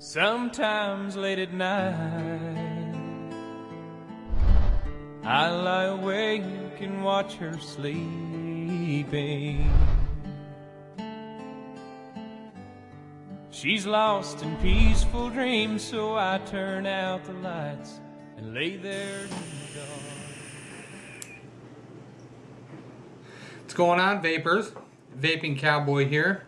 Sometimes late at night, I lie awake and watch her sleeping. She's lost in peaceful dreams, so I turn out the lights and lay there in the dark. What's going on, vapors? Vaping Cowboy here.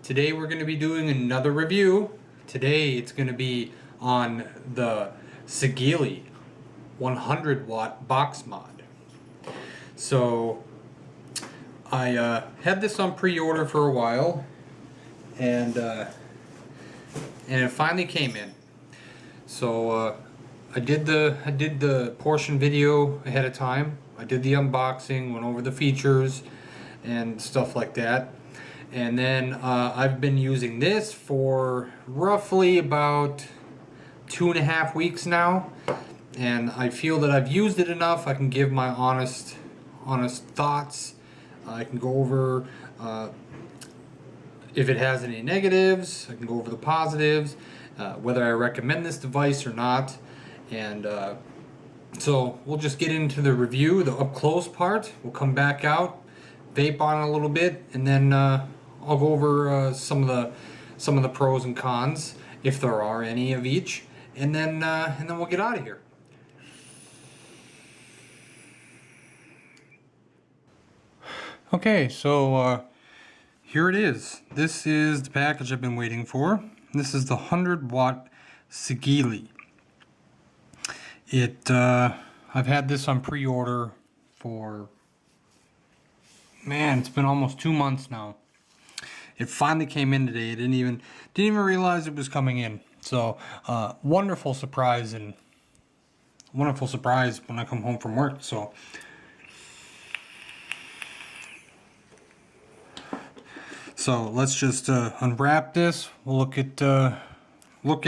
Today we're going to be doing another review. Today it's going to be on the Sigelei 100 watt box mod. So I had this on pre-order for a while, and it finally came in. So I did the portion video ahead of time. I did the unboxing, went over the features and stuff like that. And then I've been using this for roughly about 2.5 weeks now, and I feel that I've used it enough. I can give my honest thoughts. I can go over if it has any negatives. I can go over the positives, whether I recommend this device or not. And so we'll just get into the review, the up close part. We'll come back out, vape on it a little bit, and then I'll go over some of the pros and cons, if there are any of each, and then we'll get out of here. Okay, so here it is. This is the package I've been waiting for. This is the 100 watt Sigelei. I've had this on pre-order for, man, it's been almost 2 months now. It finally came in today. I didn't even realize it was coming in. So wonderful surprise when I come home from work. So let's just unwrap this. We'll look at it. We'll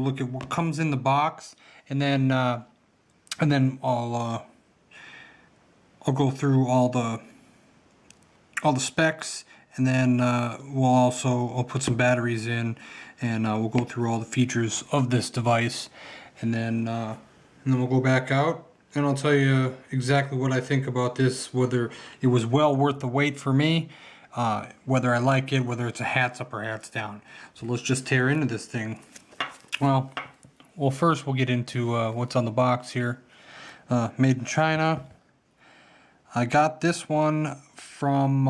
look at what comes in the box, and then I'll go through all the specs. And then I'll put some batteries in, and we'll go through all the features of this device, and then we'll go back out, and I'll tell you exactly what I think about this, whether it was well worth the wait for me, whether I like it, whether it's a hats up or hats down. So let's just tear into this thing. Well, first we'll get into what's on the box here. Made in China. I got this one from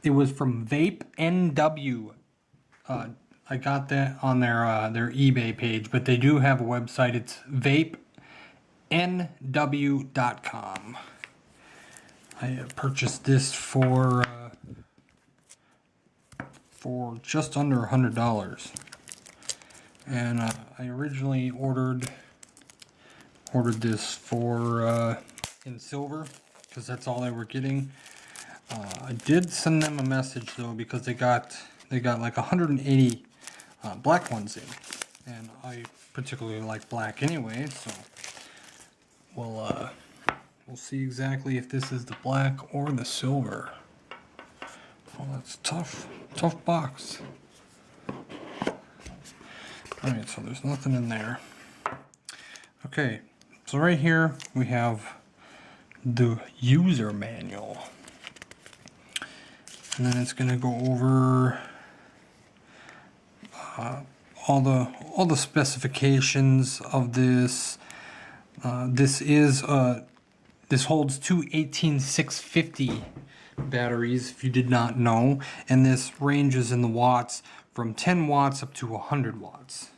it was from Vape NW. I got that on their eBay page, but they do have a website. It's vapenw.com. I purchased this for just under $100, and I originally ordered this for in silver, because that's all they were getting. I did send them a message though, because they got like 180 black ones in, and I particularly like black anyway. So we'll see exactly if this is the black or the silver. Oh, that's tough box. All right, so there's nothing in there. Okay, so right here we have the user manual. And then it's going to go over all the specifications of this. This holds two 18650 batteries, if you did not know, and this ranges in the watts from 10 watts up to 100 watts.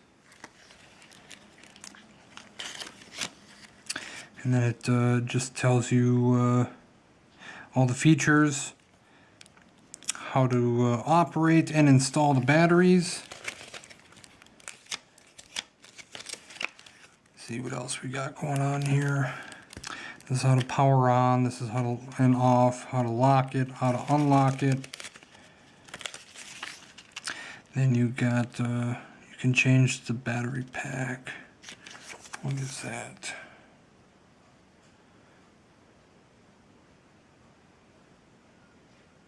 And then it just tells you all the features, how to operate and install the batteries. See what else we got going on here. This is how to power on, this is how to and off, how to lock it, how to unlock it. Then you got, you can change the battery pack. What is that?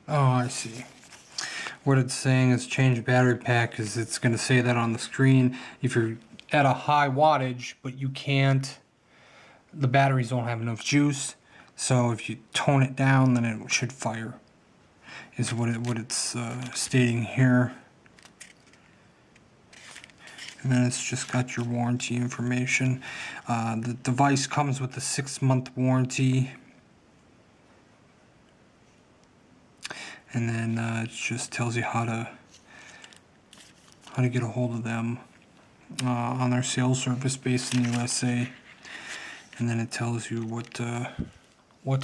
Oh, I see. what it's saying is change battery pack, is it's going to say that on the screen. If you're at a high wattage, but you can't, the batteries don't have enough juice, so if you tone it down, then it should fire, is what it's stating here. And then it's just got your warranty information. The device comes with a 6-month warranty. And then it just tells you how to get a hold of them on their sales service based in the USA. And then it tells you what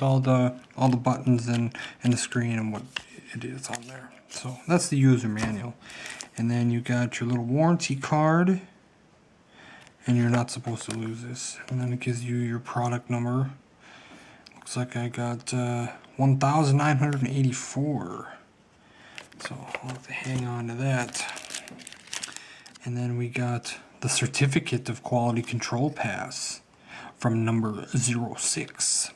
all the buttons and the screen and what it is on there. So that's the user manual. And then you got your little warranty card, and you're not supposed to lose this. And then it gives you your product number. Looks like I got 1,984. So I'll have to hang on to that. And then we got the certificate of quality control pass from number 06.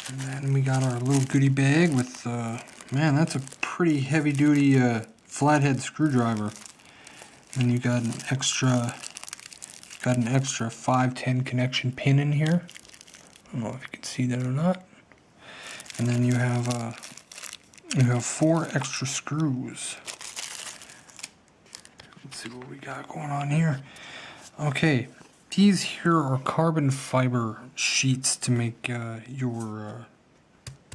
And then we got our little goodie bag with, man, that's a pretty heavy duty flathead screwdriver. And you got an extra 510 connection pin in here. I don't know if you can see that or not. And then you have 4 extra screws. Let's see what we got going on here. Okay, these here are carbon fiber sheets to make your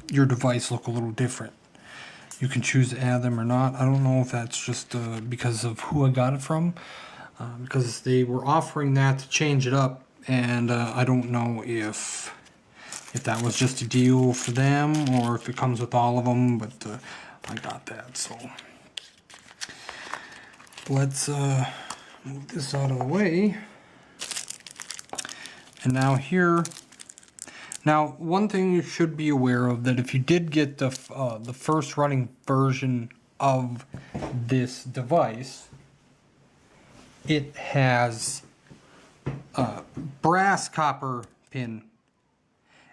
device look a little different. You can choose to add them or not. I don't know if that's just because of who I got it from, because they were offering that to change it up, and I don't know if that was just a deal for them or if it comes with all of them, but I got that. So let's move this out of the way. And now here, one thing you should be aware of, that if you did get the first running version of this device, it has a brass copper pin,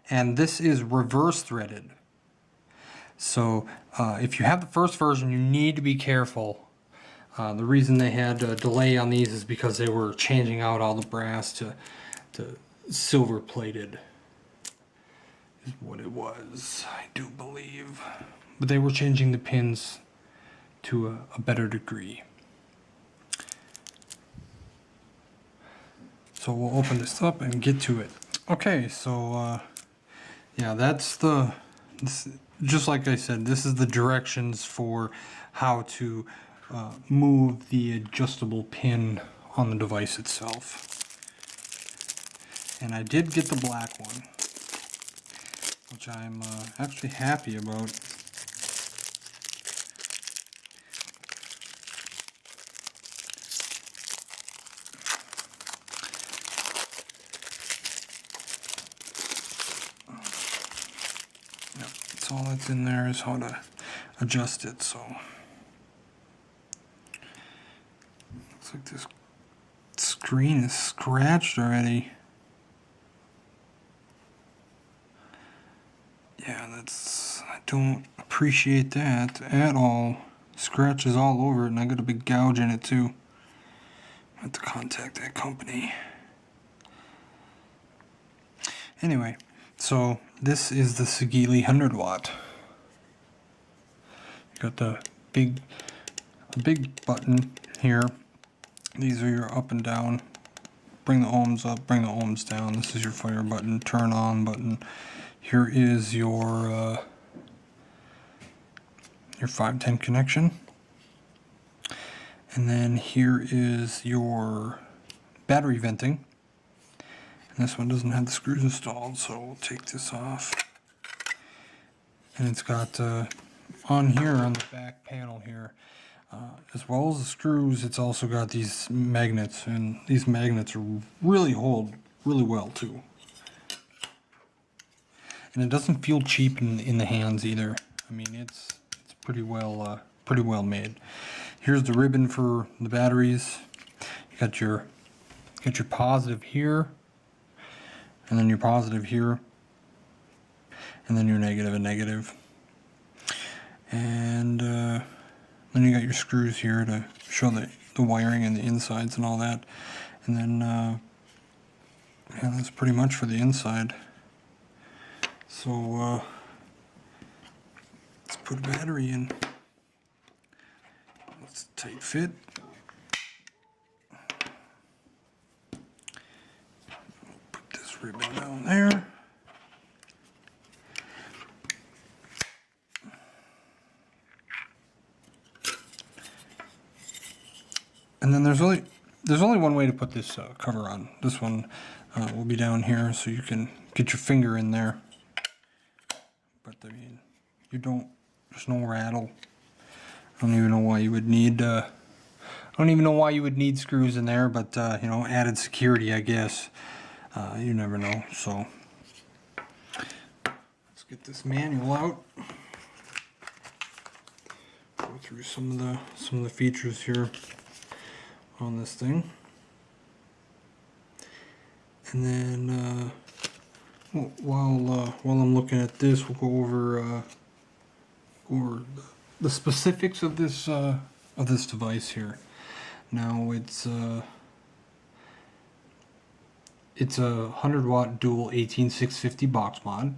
and this is reverse threaded. So if you have the first version, you need to be careful. The reason they had a delay on these is because they were changing out all the brass to silver plated, is what it was, I do believe. But they were changing the pins to a better degree. So we'll open this up and get to it. Okay, so yeah, just like I said, this is the directions for how to move the adjustable pin on the device itself. And I did get the black one, which I'm actually happy about. Yep, that's all that's in there, is how to adjust it. So looks like this screen is scratched already. Yeah, I don't appreciate that at all. Scratches all over it, and I got a big gouge in it too. I have to contact that company. Anyway, so this is the Sigelei 100 watt. You got the big button here. These are your up and down. Bring the ohms up, bring the ohms down. This is your fire button, turn on button. Here is your 510 connection. And then here is your battery venting. And this one doesn't have the screws installed, so we'll take this off. And it's got on here, on the back panel here, as well as the screws, it's also got these magnets, and these magnets really hold really well too. And it doesn't feel cheap in the hands either. I mean, it's pretty well made. Here's the ribbon for the batteries. You got your positive here, and then your positive here. and then your negative and negative. And then you got your screws here to show the wiring and the insides and all that. And then yeah, that's pretty much for the inside. So let's put a battery in. It's a tight fit. Put this ribbon down there. And then there's only one way to put this cover on. This one will be down here, so you can get your finger in there. But I mean, there's no rattle. I don't even know why you would need. I don't even know why you would need screws in there, but you know, added security, I guess. You never know. So let's get this manual out. Go through some of the features here on this thing, and then while I'm looking at this, we'll go over the specifics of this device here. Now it's a 100-watt dual 18650 box mod,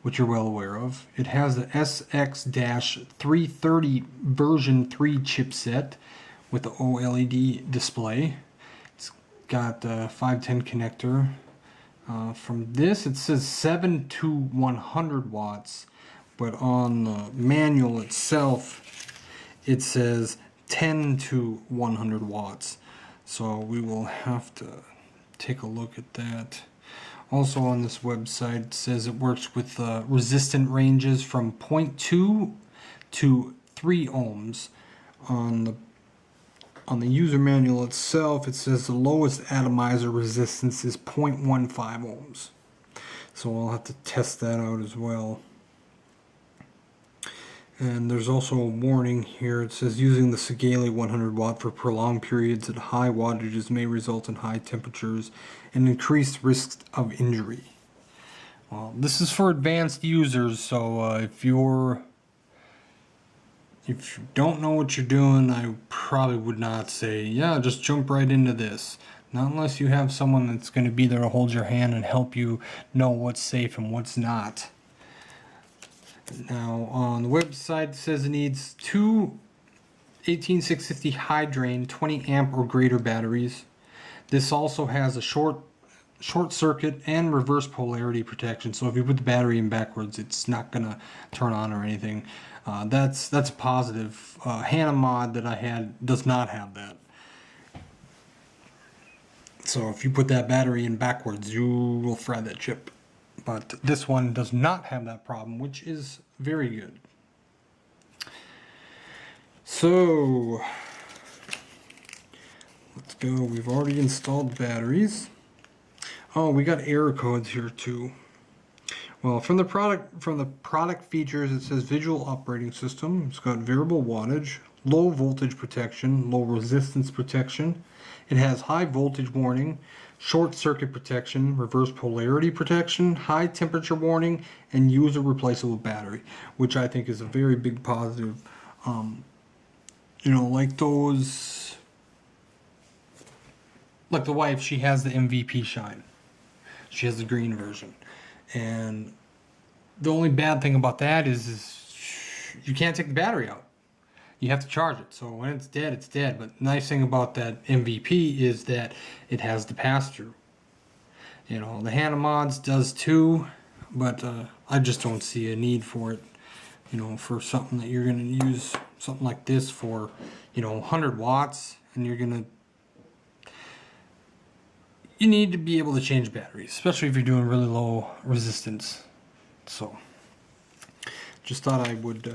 which you're well aware of. It has the SX-330 version 3 chipset with the OLED display. It's got a 510 connector. From this, it says 7 to 100 watts, but on the manual itself, it says 10 to 100 watts. So we will have to take a look at that. Also on this website, it says it works with resistant ranges from 0.2 to 3 ohms. On the user manual itself, it says the lowest atomizer resistance is 0.15 ohms. So I'll have to test that out as well. And there's also a warning here. It says using the Sigelei 100 watt for prolonged periods at high wattages may result in high temperatures and increased risks of injury. Well, this is for advanced users, so if you don't know what you're doing, I probably would not say, yeah, just jump right into this. Not unless you have someone that's going to be there to hold your hand and help you know what's safe and what's not. Now, on the website, it says it needs two 18650 high drain 20 amp or greater batteries. This also has a short circuit and reverse polarity protection, so if you put the battery in backwards, it's not gonna turn on or anything. That's a positive. Hannah mod that I had does not have that. So if you put that battery in backwards, you will fry that chip. But this one does not have that problem, which is very good. So let's go. We've already installed batteries. Oh, we got error codes here too. Well, from the product features, it says visual operating system. It's got variable wattage, low voltage protection, low resistance protection. It has high voltage warning, short circuit protection, reverse polarity protection, high temperature warning, and user replaceable battery, which I think is a very big positive. You know, like those, like the wife, she has the MVP Shine. She has the green version. And the only bad thing about that is you can't take the battery out. You have to charge it. So when it's dead, it's dead. But the nice thing about that MVP is that it has the pass-through. You know, the Hannah mods does too, but I just don't see a need for it. You know, for something that you're going to use something like this for, you know, 100 watts, and you're going to, you need to be able to change batteries, especially if you're doing really low resistance. So, just thought I would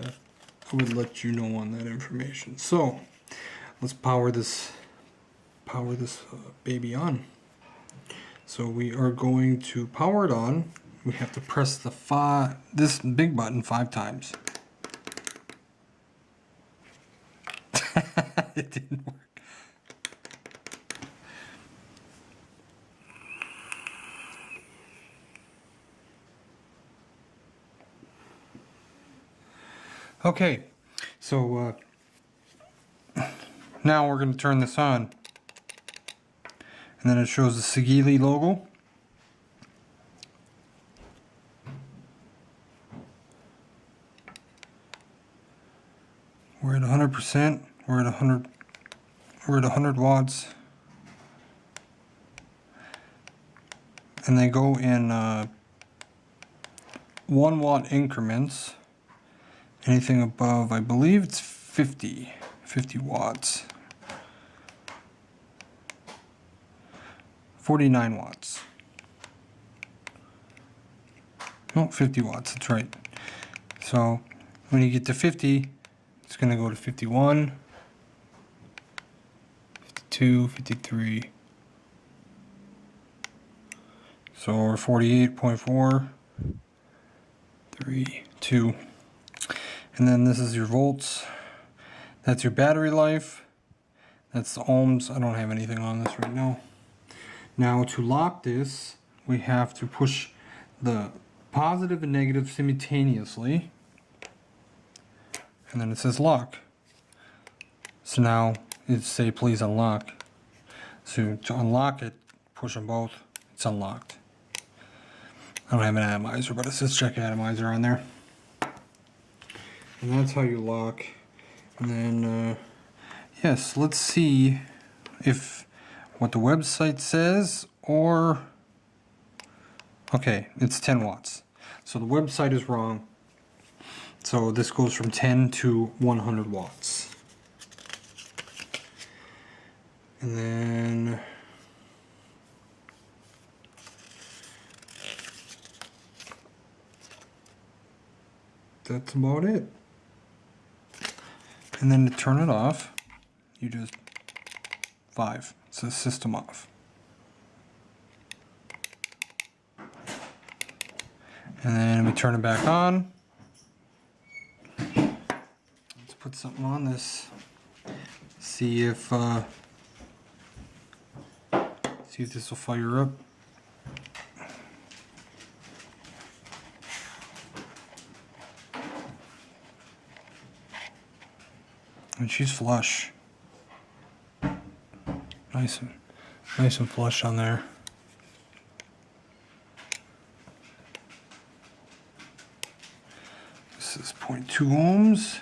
let you know on that information. So, let's power this baby on. So we are going to power it on. We have to press this big button 5 times. It didn't work. Okay, so now we're going to turn this on. And then it shows the Sigelei logo. We're at 100%. We're at 100. We're at 100 watts. And they go in 1 watt increments. Anything above, I believe it's 50 watts. 49 watts. No, 50 watts, that's right. So when you get to 50, it's going to go to 51, 52, 53. So we're 48.4, 3, 2. And then this is your volts. That's your battery life. That's the ohms. I don't have anything on this right now. Now to lock this, we have to push the positive and negative simultaneously. And then it says lock. So now it's say please unlock. So to unlock it, push them both. It's unlocked. I don't have an atomizer, but it says check atomizer on there. And that's how you lock. And then, yes, let's see if what the website says, or, okay, it's 10 watts. So the website is wrong. So this goes from 10 to 100 watts. And then that's about it. And then to turn it off, you just 5. It says system off. And then we turn it back on. Let's put something on this. See if this will fire up. And she's flush. Nice and flush on there. This is 0.2 ohms.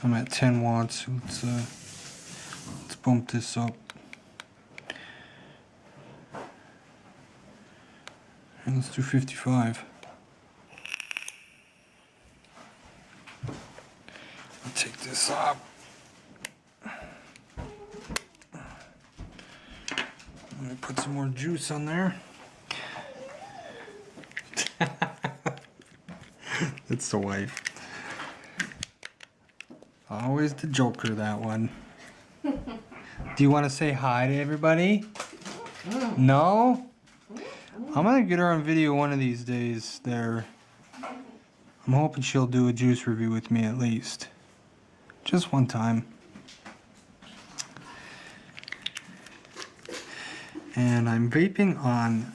I'm at 10 watts. Let's bump this up. And let's do 55. I'll take this off. Let me put some more juice on there. It's the wife. Always the joker, that one. Do you want to say hi to everybody? No? I'm gonna get her on video one of these days there. I'm hoping she'll do a juice review with me at least. Just one time. And I'm vaping on,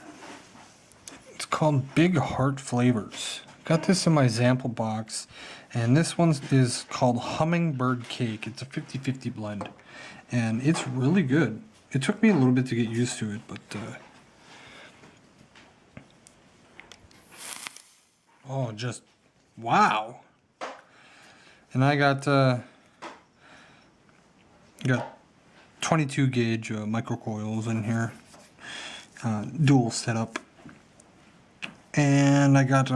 it's called Big Heart Flavors. Got this in my sample box, and this one is called Hummingbird Cake. It's a 50-50 blend, and it's really good. It took me a little bit to get used to it, but oh, just wow. And I got 22 gauge microcoils in here, dual setup, and I got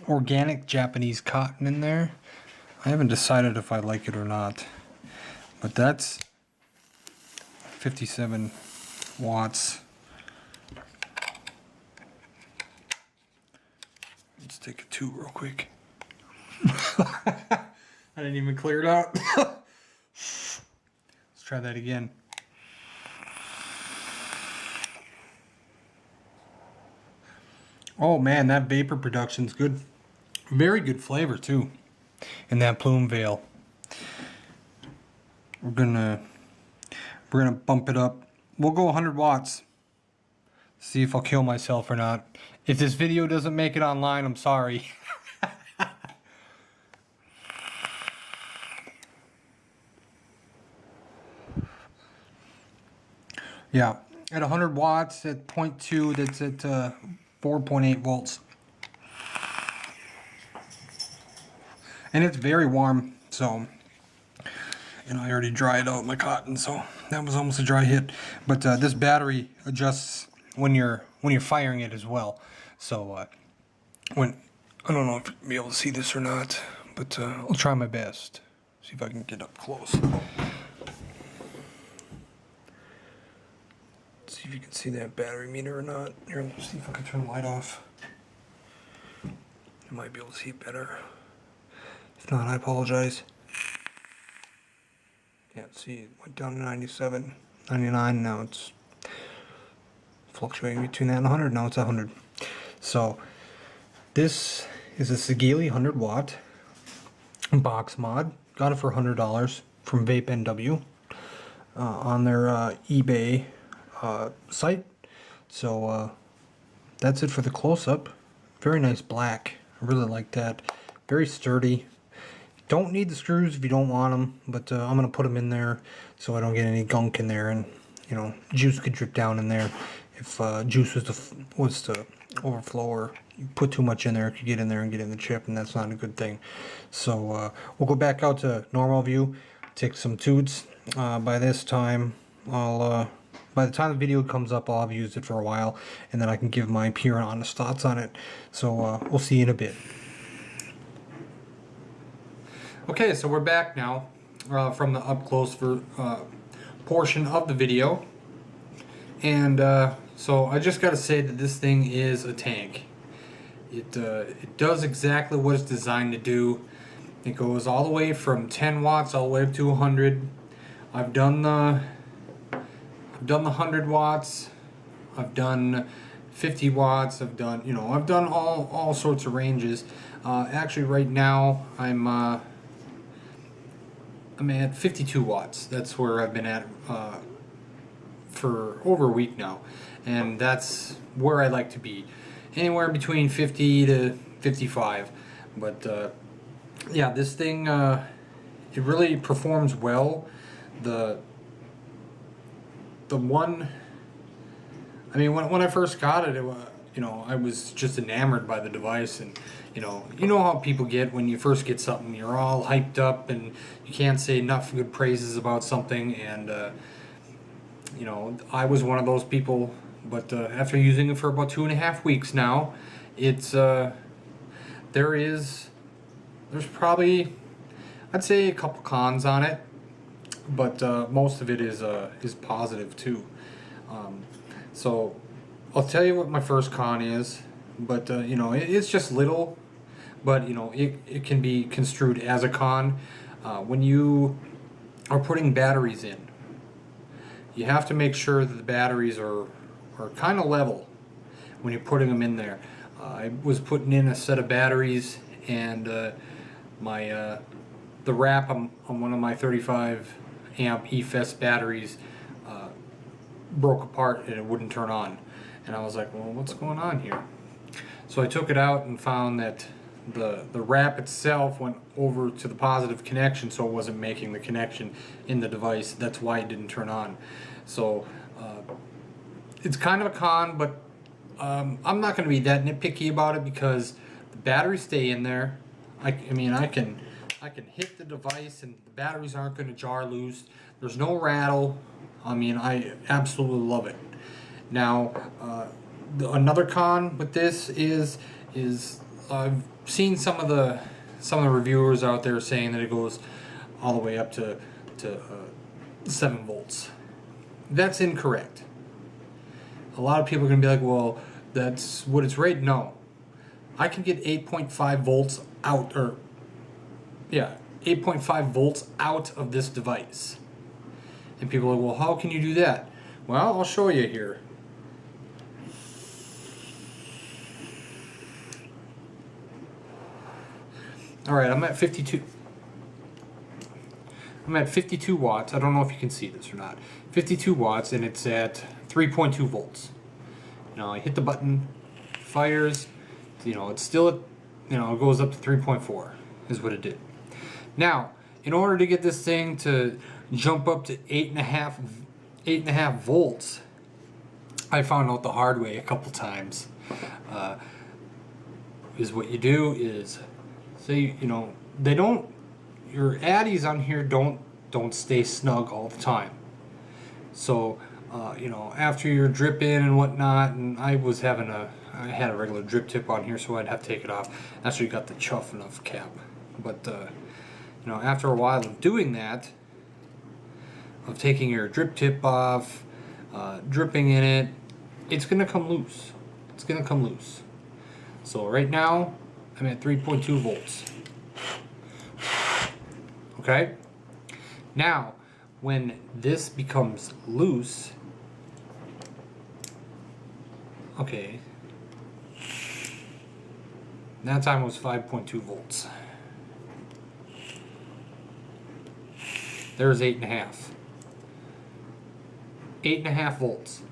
organic Japanese cotton in there. I haven't decided if I like it or not, but that's 57 watts. Let's take a 2 real quick. I didn't even clear it out. Let's try that again. Oh man, that vapor production's good. Very good flavor too. In that plume veil. We're gonna bump it up. We'll go 100 watts. See if I'll kill myself or not. If this video doesn't make it online, I'm sorry. Yeah, at 100 watts at 0.2, that's at 4.8 volts. And it's very warm, so, and I already dried out my cotton, so that was almost a dry hit. But this battery adjusts when you're firing it as well. So when, I don't know if you'll be able to see this or not, but I'll try my best. See if I can get up close. See if you can see that battery meter or not. Here, let's see if I can turn the light off. I might be able to see it better. If not, I apologize. Yeah, see, it went down to 97, 99. Now it's fluctuating between that and 100. Now it's 100. So this is a Sigelei 100 watt box mod. Got it for $100 from Vape NW on their eBay site. So that's it for the close-up. Very nice black. I really like that. Very sturdy. Don't need the screws if you don't want them, but I'm gonna put them in there so I don't get any gunk in there, and you know, juice could drip down in there if juice was to overflow, or you put too much in there, it could get in there and get in the chip, and that's not a good thing. So we'll go back out to normal view, take some toots. By this time, by the time the video comes up, I'll have used it for a while, and then I can give my pure and honest thoughts on it. So we'll see you in a bit. Okay, so we're back now from the up close portion of the video, and so I just got to say that this thing is a tank. It does exactly what it's designed to do. It goes all the way from 10 watts all the way up to 100. I've done the 100 watts. I've done 50 watts. I've done all sorts of ranges. Actually, right now I'm at 52 watts. That's where I've been at for over a week now, and that's where I like to be, anywhere between 50 to 55. But yeah, this thing it really performs well. The one, I mean, when I first got it, I was just enamored by the device, and you know how people get when you first get something. You're all hyped up, and you can't say enough good praises about something. And I was one of those people. But after using it for about 2.5 weeks now, it's there's probably, I'd say, a couple cons on it, but most of it is positive too. So I'll tell you what my first con is, but it's just little, but it can be construed as a con. When you are putting batteries in, you have to make sure that the batteries are kind of level when you're putting them in there. I was putting in a set of batteries, and the wrap on one of my 35 amp eFest batteries broke apart and it wouldn't turn on. And I was like, well, what's going on here? So I took it out and found that the wrap itself went over to the positive connection, so it wasn't making the connection in the device. That's why it didn't turn on. So it's kind of a con, but I'm not going to be that nitpicky about it because the batteries stay in there. I mean, I can hit the device and the batteries aren't going to jar loose. There's no rattle. I mean, I absolutely love it. Now, another con with this is I've seen some of the reviewers out there saying that it goes all the way up to 7 volts. That's incorrect. A lot of people are going to be like, well, that's what it's rated. No. I can get 8.5 volts out, 8.5 volts out of this device. And people are like, well, how can you do that? Well, I'll show you here. Alright, I'm at 52 watts. I don't know if you can see this or not. 52 watts, and it's at 3.2 volts. Now I hit the button, fires, it's still at, it goes up to 3.4 is what it did. Now, in order to get this thing to jump up to 8.5 8.5 volts, I found out the hard way a couple times. Is what you do is, say, you know, they don't, your addies on here don't stay snug all the time. So, you know, after your drip in and whatnot, and I had a regular drip tip on here, so I'd have to take it off. That's where you got the chuff enough cap. But, you know, after a while of doing that, of taking your drip tip off, dripping in it, it's gonna come loose. It's gonna come loose. So right now, I'm at 3.2 volts. Okay? Now, when this becomes loose, okay, that time was 5.2 volts. There's 8.5. 8.5 volts.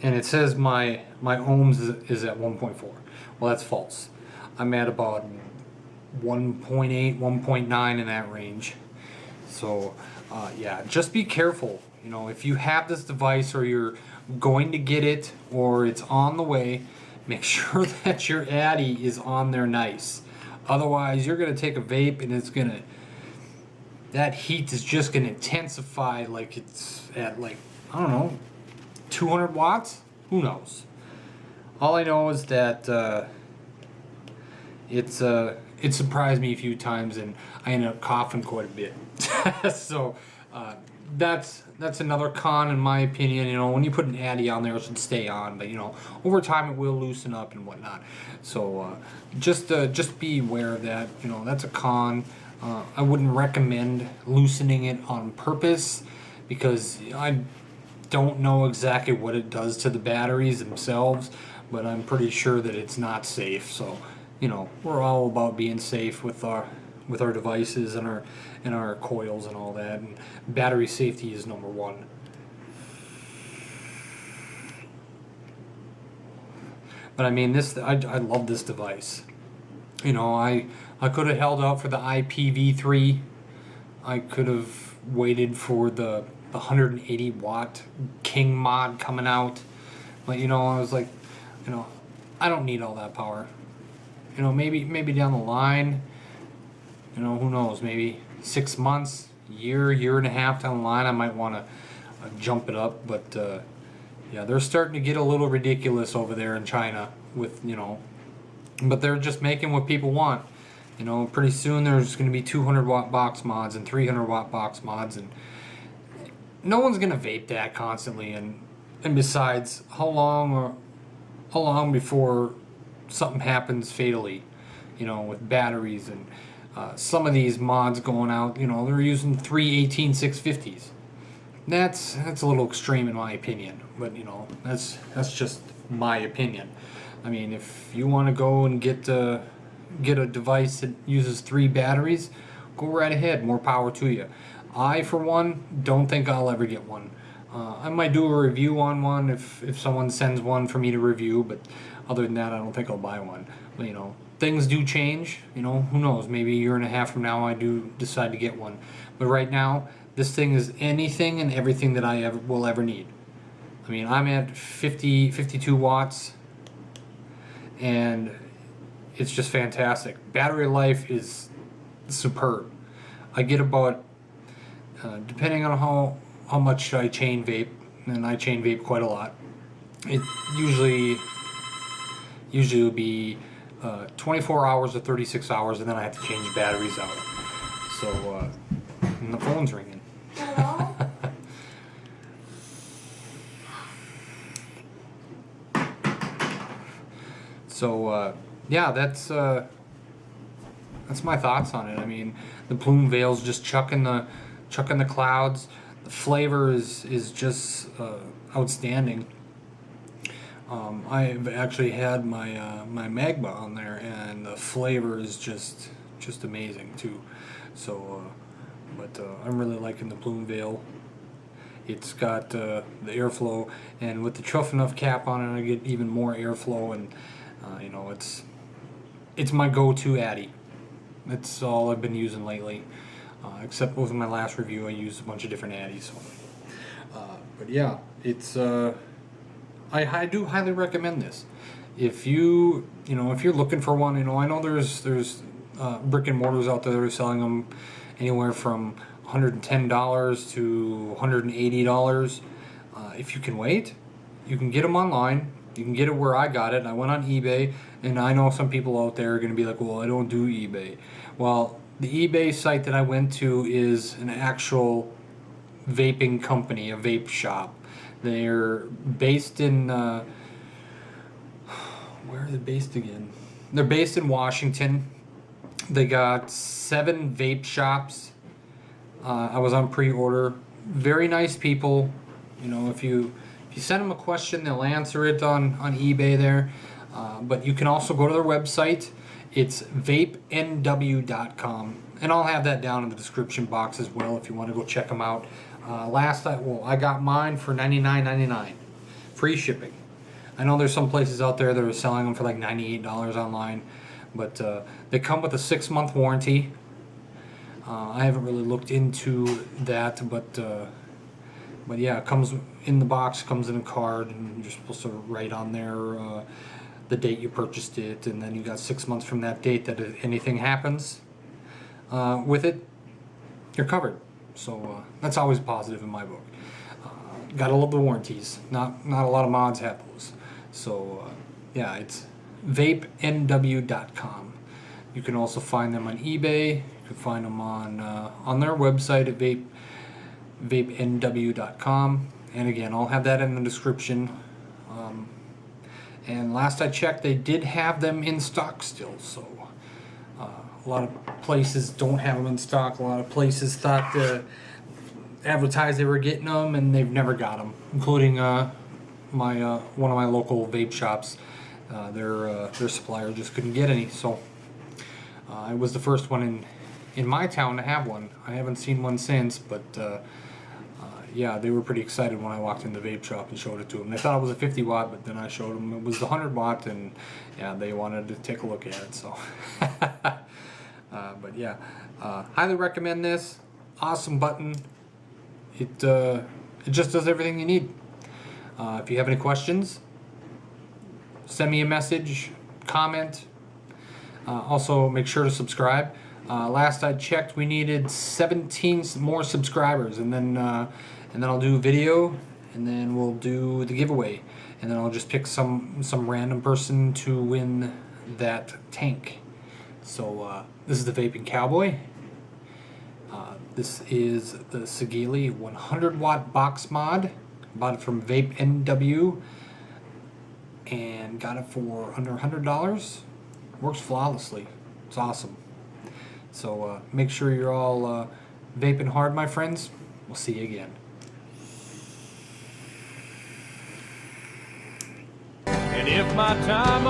And it says my ohms is at 1.4. Well, that's false. I'm at about 1.8, 1.9 in that range. So, yeah, just be careful. You know, if you have this device or you're going to get it or it's on the way, make sure that your addy is on there nice. Otherwise, you're going to take a vape and it's going to, that heat is just going to intensify like it's at like, I don't know, 200 watts? Who knows? All I know is that it surprised me a few times and I ended up coughing quite a bit. So that's another con in my opinion. You know, when you put an addy on there, it should stay on, but you know, over time it will loosen up and whatnot. So just be aware of that. You know, that's a con. I wouldn't recommend loosening it on purpose because I don't know exactly what it does to the batteries themselves, but I'm pretty sure that it's not safe. So, you know, we're all about being safe with our devices and our coils and all that, and battery safety is number one. But I mean, I love this device. You know, I could have held out for the IPv3. I could have waited for the 180 watt King mod coming out, but you know, I was like, you know, I don't need all that power. You know, maybe down the line, you know, who knows, maybe 6 months, year and a half down the line, I might want to jump it up. But yeah, they're starting to get a little ridiculous over there in China with, you know, but they're just making what people want. You know, pretty soon there's going to be 200 watt box mods and 300 watt box mods, and no one's gonna vape that constantly. And besides, how long before something happens fatally, you know, with batteries and some of these mods going out, you know, they're using 318-650s. That's a little extreme in my opinion, but you know, that's just my opinion. I mean, if you want to go and get a device that uses 3 batteries, go right ahead, more power to you. I, for one, don't think I'll ever get one. I might do a review on one if someone sends one for me to review, but other than that, I don't think I'll buy one. But, you know, things do change. You know, who knows? Maybe a year and a half from now, I do decide to get one. But right now, this thing is anything and everything that I will ever need. I mean, I'm at 52 watts, and it's just fantastic. Battery life is superb. I get about, depending on how much I chain vape, and I chain vape quite a lot, it usually will be 24 hours or 36 hours, and then I have to change batteries out. So, and the phone's ringing. Hello? So, yeah, that's my thoughts on it. I mean, the plume veil's just chucking the clouds. The flavor is just outstanding. I've actually had my my Magma on there, and the flavor is just amazing too. So, but I'm really liking the plume veil. It's got the airflow, and with the Truff Enough cap on it, I get even more airflow, and you know, it's my go-to addy. That's all I've been using lately. Except with my last review, I used a bunch of different addies. So. But yeah, it's I do highly recommend this. If you if you're looking for one, I know there's brick and mortars out there that are selling them anywhere from $110 to $180. If you can wait, you can get them online. You can get it where I got it. I went on eBay, and I know some people out there are going to be like, well, I don't do eBay. Well, the eBay site that I went to is an actual vaping company, a vape shop. They're based in, where are they based again? They're based in Washington. They got 7 vape shops. I was on pre-order. Very nice people. If you send them a question, they'll answer it on eBay there. But you can also go to their website. It's vapenw.com. And I'll have that down in the description box as well if you want to go check them out. I got mine for $99.99. Free shipping. I know there's some places out there that are selling them for like $98 online. But they come with a 6-month warranty. I haven't really looked into that, but yeah, it comes in the box, comes in a card, and you're supposed to write on there the date you purchased it, and then you got 6 months from that date that if anything happens with it, you're covered. So that's always positive in my book. Gotta love the warranties. Not a lot of mods have those. So yeah, it's vapenw.com. You can also find them on eBay. You can find them on their website at vapenw.com. And again, I'll have that in the description. And last I checked, they did have them in stock still. So a lot of places don't have them in stock. A lot of places thought to advertise they were getting them, and they've never got them, including one of my local vape shops. Their supplier just couldn't get any. So I was the first one in my town to have one. I haven't seen one since, but yeah, they were pretty excited when I walked in the vape shop and showed it to them. They thought it was a 50 watt, but then I showed them it was the 100 watt, and yeah, they wanted to take a look at it. So, but yeah, highly recommend this. Awesome button. It just does everything you need. If you have any questions, send me a message, comment. Also, make sure to subscribe. Last I checked, we needed 17 more subscribers, and then I'll do a video, and then we'll do the giveaway, and then I'll just pick some random person to win that tank. So this is the Vaping Cowboy. This is the Sigelei 100 watt box mod. Bought it from VapeNW and got it for under $100. Works flawlessly. It's awesome. So make sure you're all vaping hard, my friends. We'll see you again. And if my time